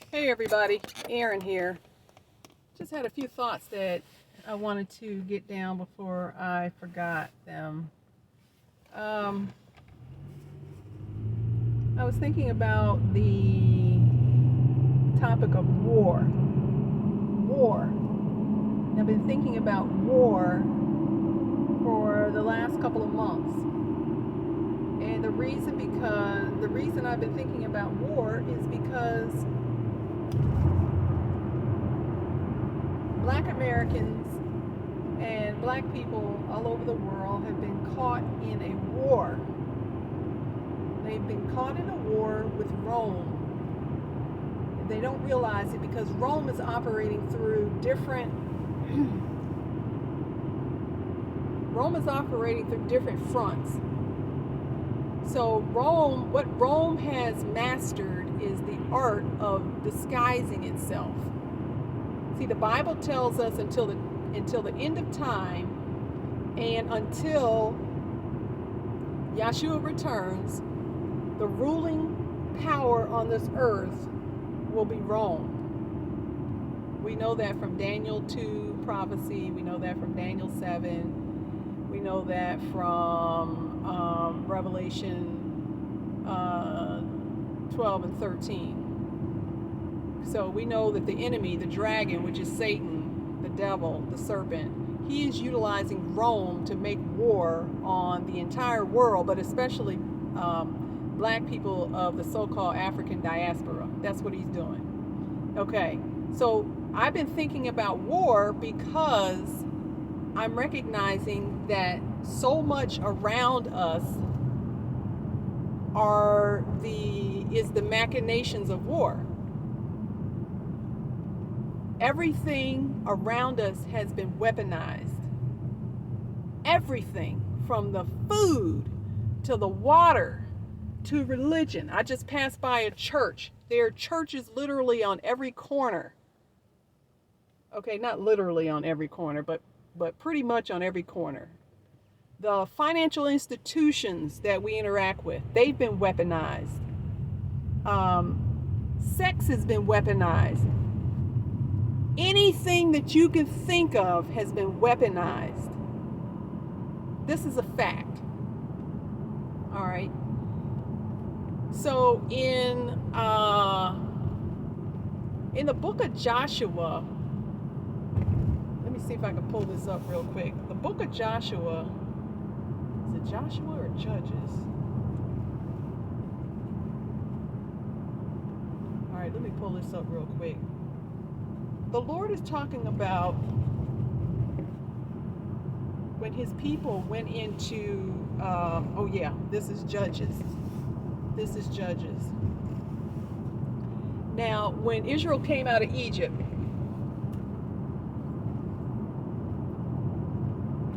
Hey everybody, Aaron here. Just had a few thoughts that I wanted to get down before I forgot them. Um, I was thinking about the topic of war. War. I've been thinking about war for the last couple of months. And the reason I've been thinking about war is because Black Americans and Black people all over the world have been caught in a war. They've been caught in a war with Rome. They don't realize it because Rome is operating through different fronts. So what Rome has mastered is the art of disguising itself. See, the Bible tells us until the end of time and until Yeshua returns, the ruling power on this earth will be Rome. We know that from Daniel 2 prophecy. We know that from Daniel 7. We know that from Revelation 12 and 13. So we know that the enemy, the dragon, which is Satan, the devil, the serpent, he is utilizing Rome to make war on the entire world, but especially Black people of the so-called African diaspora. That's what he's doing. Okay, so I've been thinking about war because I'm recognizing that so much around us is the machinations of war. Everything around us has been weaponized. Everything from the food to the water to religion. I just passed by a church. There are churches literally on every corner. Okay, not literally on every corner, but pretty much on every corner. The financial institutions that we interact with, they've been weaponized. Sex has been weaponized. Anything that you can think of has been weaponized. This is a fact. All right. So in the book of Joshua, let me see if I can pull this up real quick. The book of Joshua, is it Joshua or Judges? All right, let me pull this up real quick. The Lord is talking about when his people went into, this is Judges. This is Judges. Now, when Israel came out of Egypt,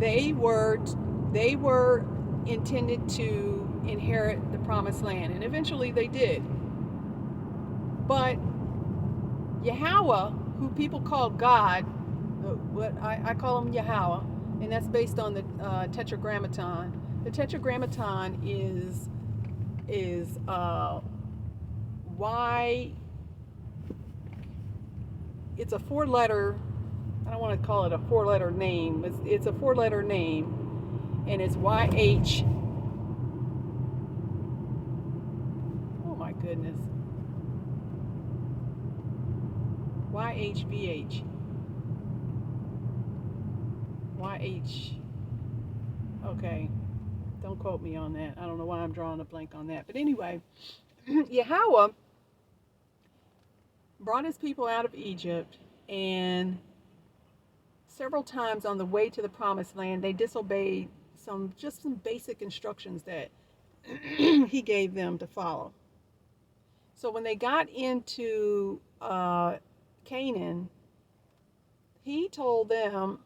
they were intended to inherit the promised land, and eventually they did. But Yahweh, who people call God, what I call him Yahweh, and that's based on the Tetragrammaton. The Tetragrammaton is Y. It's a four-letter. I don't want to call it a four-letter name. It's a four-letter name, and it's YH. Oh my goodness. YHVH. YH. Okay. Don't quote me on that. I don't know why I'm drawing a blank on that. But anyway, Yahweh brought his people out of Egypt, and several times on the way to the promised land, they disobeyed some basic instructions that he gave them to follow. So when they got into Canaan, he told them,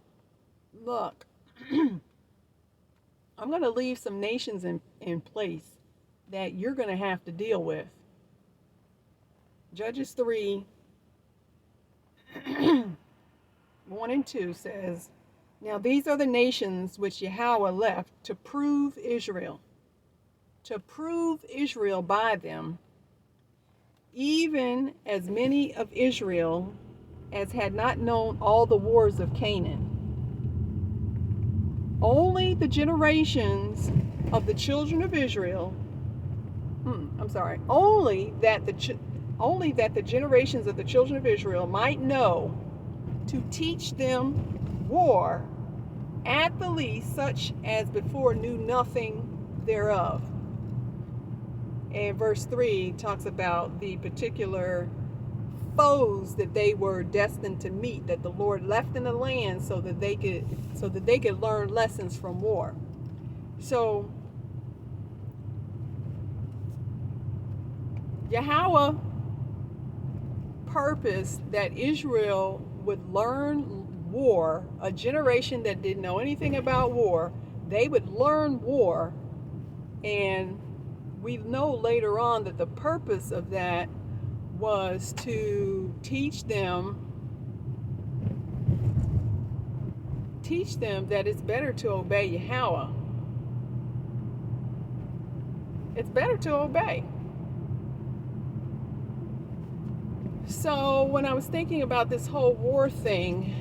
look, I'm going to leave some nations in place that you're going to have to deal with. Judges 3, 1 and 2 says, now these are the nations which Yahweh left to prove Israel by them, even as many of Israel as had not known all the wars of Canaan. Only the generations of the children of Israel, only that the generations of the children of Israel might know to teach them war, at the least such as before knew nothing thereof. And verse 3 talks about the particular foes that they were destined to meet, that the Lord left in the land so that they could learn lessons from war. So Yahweh purposed that Israel would learn war, a generation that didn't know anything about war. They would learn war, and we know later on that the purpose of that was to teach them that it's better to obey Yahweh. It's better to obey. So when I was thinking about this whole war thing,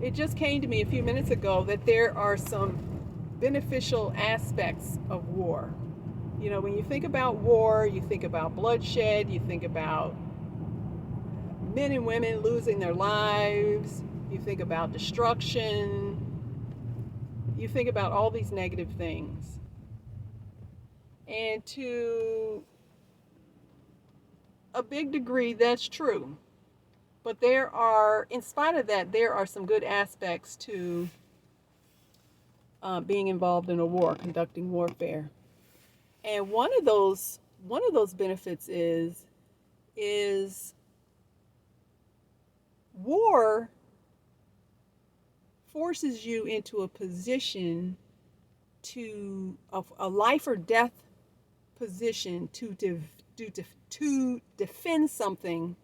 it just came to me a few minutes ago that there are some beneficial aspects of war. You know, when you think about war, you think about bloodshed, you think about men and women losing their lives, you think about destruction, you think about all these negative things. And to a big degree, that's true. But there are, in spite of that, there are some good aspects to being involved in a war, conducting warfare. And one of those benefits is war forces you into a position of a life or death position to defend something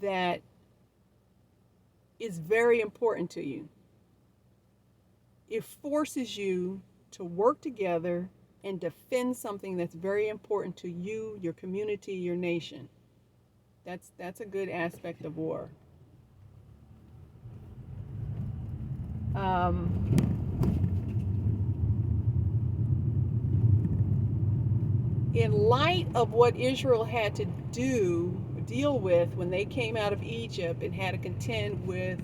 that is very important to you. It forces you to work together and defend something that's very important to you, your community, your nation. That's a good aspect of war. In light of what Israel had to deal with when they came out of Egypt and had to contend with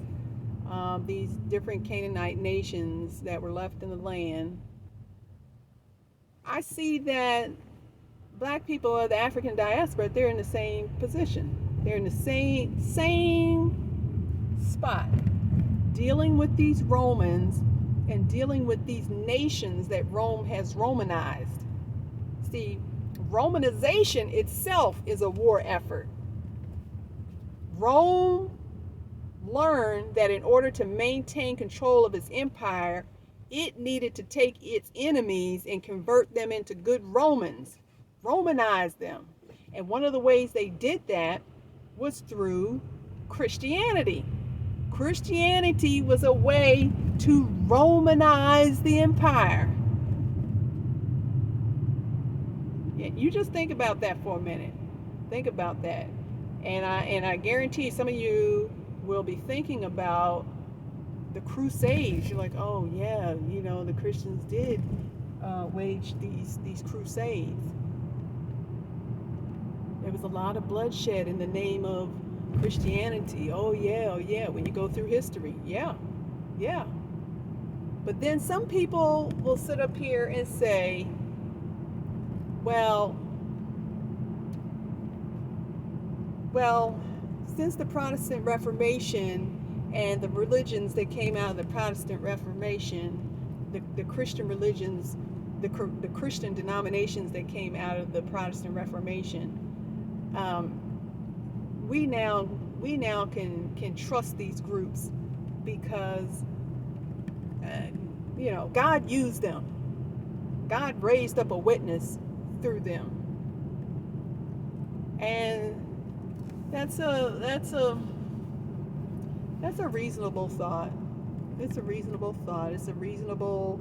these different Canaanite nations that were left in the land, I see that black people of the African diaspora, they're in the same position. They're in the same spot, dealing with these Romans and dealing with these nations that Rome has Romanized. See, Romanization itself is a war effort. Rome learned that in order to maintain control of its empire, it needed to take its enemies and convert them into good Romans, Romanize them. And one of the ways they did that was through Christianity. Christianity was a way to Romanize the empire. Yeah, you just think about that for a minute. Think about that. And I guarantee some of you will be thinking about the Crusades. You're like, oh yeah, you know, the Christians did wage these crusades. There was a lot of bloodshed in the name of Christianity. Oh yeah, when you go through history. Yeah. But then some people will sit up here and say, well, since the Protestant Reformation and the religions that came out of the Protestant Reformation, the Christian religions, the Christian denominations that came out of the Protestant Reformation, we now can trust these groups because God used them. God raised up a witness through them, and that's a reasonable thought. It's a reasonable thought. It's a reasonable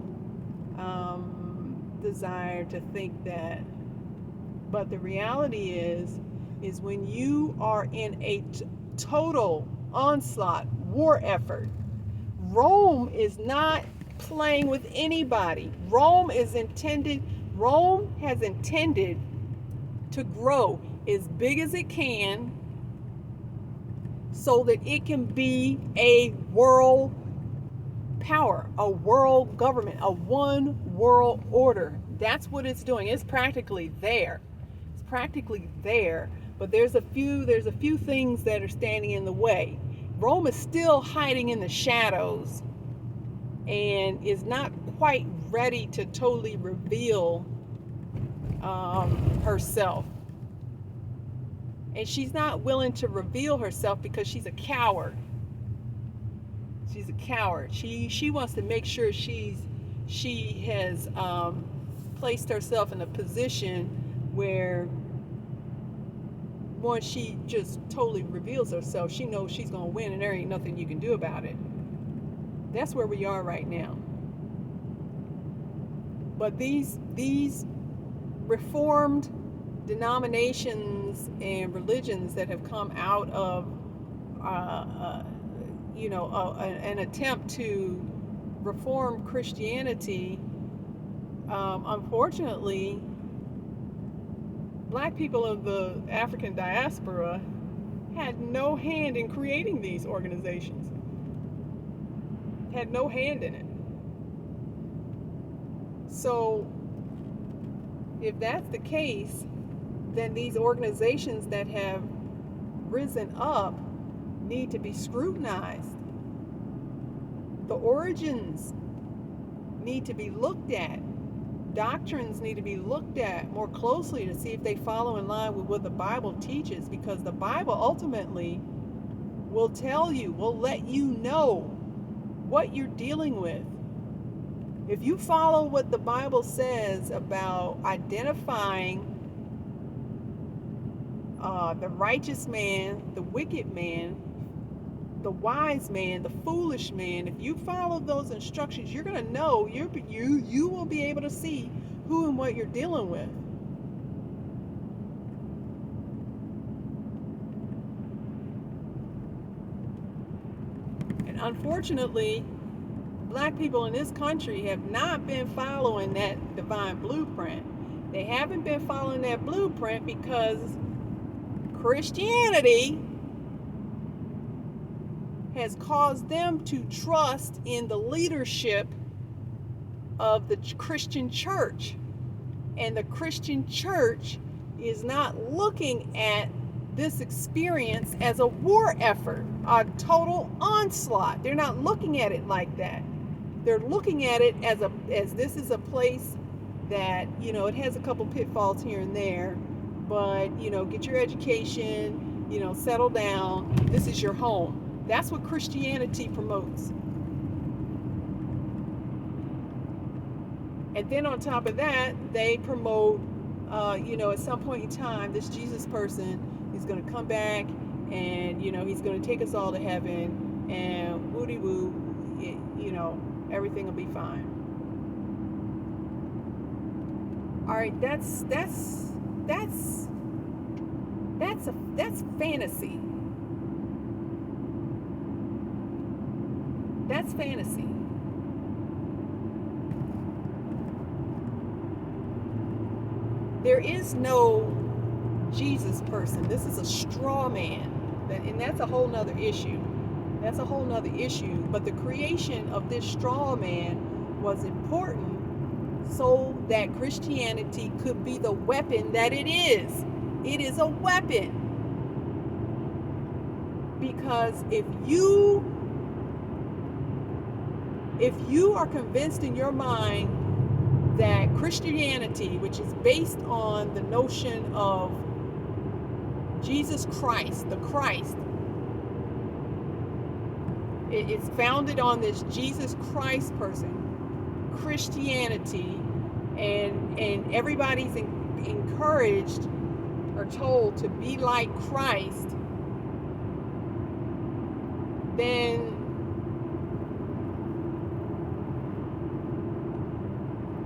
desire to think that But the reality is when you are in a total onslaught war effort, Rome is not playing with anybody. Rome has intended to grow as big as it can so that it can be a world power, a world government, a one world order. That's what it's doing. It's practically there. It's practically there, but there's a few things that are standing in the way. Rome is still hiding in the shadows and is not quite ready to totally reveal herself. And she's not willing to reveal herself because she's a coward. She's a coward. She wants to make sure she has placed herself in a position where once she just totally reveals herself, she knows she's going to win and there ain't nothing you can do about it. That's where we are right now. But these reformed denominations and religions that have come out of an attempt to reform Christianity, unfortunately, black people of the African diaspora had no hand in creating these organizations. Had no hand in it. So if that's the case, then these organizations that have risen up need to be scrutinized. The origins need to be looked at. Doctrines need to be looked at more closely to see if they follow in line with what the Bible teaches, because the Bible ultimately will tell you, will let you know what you're dealing with. If you follow what the Bible says about identifying the righteous man, the wicked man, the wise man, the foolish man, if you follow those instructions, you're going to know, you will be able to see who and what you're dealing with. And unfortunately, black people in this country have not been following that divine blueprint. They haven't been following that blueprint because Christianity has caused them to trust in the leadership of the Christian church. And the Christian church is not looking at this experience as a war effort, a total onslaught. They're not looking at it like that. They're looking at it as this is a place that, it has a couple pitfalls here and there, but, get your education, settle down. This is your home. That's what Christianity promotes. And then on top of that, they promote, at some point in time, this Jesus person is going to come back and, he's going to take us all to heaven and woody woo, everything will be fine. All right, that's fantasy. That's fantasy. There is no Jesus person. This is a straw man. And that's a whole nother issue. That's a whole nother issue. But the creation of this straw man was important so that Christianity could be the weapon that it is. It is a weapon. Because if you are convinced in your mind that Christianity, which is based on the notion of Jesus Christ, the Christ, it's founded on this Jesus Christ person, Christianity, and everybody's encouraged or told to be like Christ, then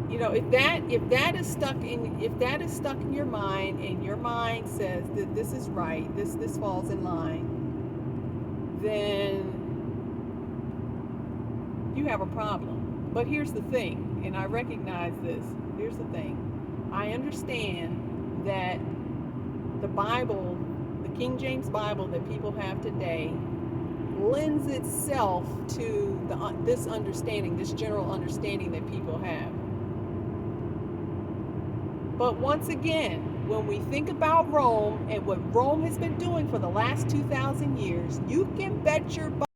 you know, if that is stuck in your mind, and your mind says that this is right, this falls in line, then you have a problem. But here's the thing, and I recognize this. Here's the thing. I understand that the Bible, the King James Bible that people have today, lends itself to this understanding, this general understanding that people have. But once again, when we think about Rome and what Rome has been doing for the last 2,000 years, you can bet your